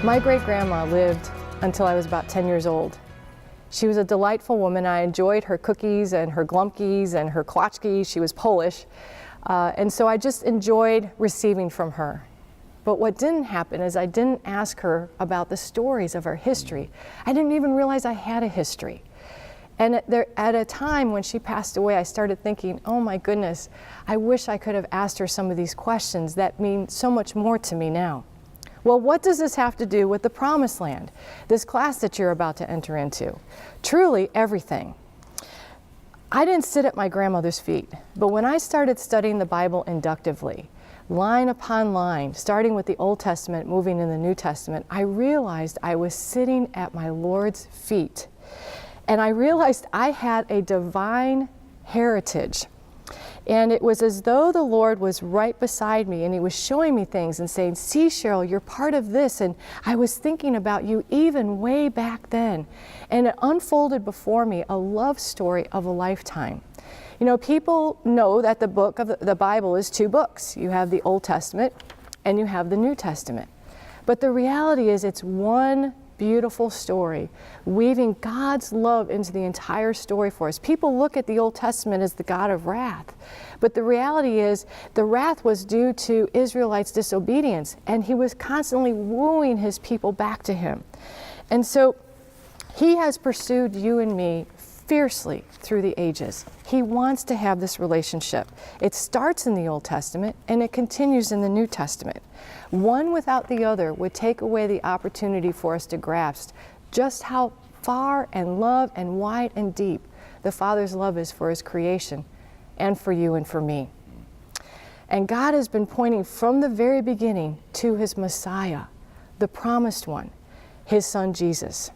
My great-grandma lived until I was about 10 years old. She was a delightful woman. I enjoyed her cookies and her glumpies and her klatschkis. She was Polish. And so I just enjoyed receiving from her. But what didn't happen is I didn't ask her about the stories of our history. I didn't even realize I had a history. And at a time when she passed away, I started thinking, oh my goodness, I wish I could have asked her some of these questions that mean so much more to me now. Well, what does this have to do with the Promised Land, this class that you're about to enter into? Truly, everything. I didn't sit at my grandmother's feet, but when I started studying the Bible inductively, line upon line, starting with the Old Testament, moving in the New Testament, I realized I was sitting at my Lord's feet. And I realized I had a divine heritage. And it was as though the Lord was right beside me and He was showing me things and saying, see, Cheryl, you're part of this. And I was thinking about you even way back then. And it unfolded before me a love story of a lifetime. You know, people know that the book of the Bible is two books. You have the Old Testament and you have the New Testament. But the reality is it's one beautiful story, weaving God's love into the entire story for us. People look at the Old Testament as the God of wrath, but the reality is the wrath was due to Israelites' disobedience, and He was constantly wooing His people back to Him. And so He has pursued you and me fiercely through the ages. He wants to have this relationship. It starts in the Old Testament and it continues in the New Testament. One without the other would take away the opportunity for us to grasp just how far and love and wide and deep the Father's love is for His creation and for you and for me. And God has been pointing from the very beginning to His Messiah, the promised one, His Son Jesus.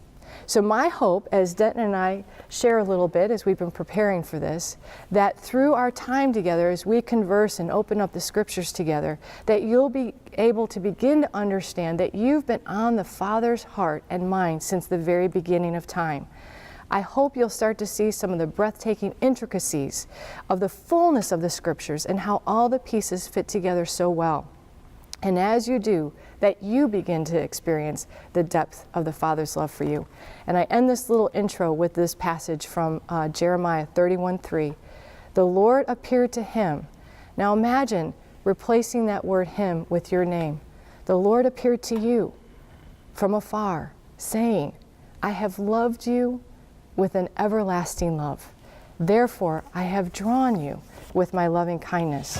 So my hope, as Denton and I share a little bit as we've been preparing for this, that through our time together as we converse and open up the scriptures together, that you'll be able to begin to understand that you've been on the Father's heart and mind since the very beginning of time. I hope you'll start to see some of the breathtaking intricacies of the fullness of the scriptures and how all the pieces fit together so well. And as you do, that you begin to experience the depth of the Father's love for you. And I end this little intro with this passage from Jeremiah 31:3. The Lord appeared to him. Now imagine replacing that word him with your name. The Lord appeared to you from afar, saying, I have loved you with an everlasting love. Therefore, I have drawn you with my loving kindness.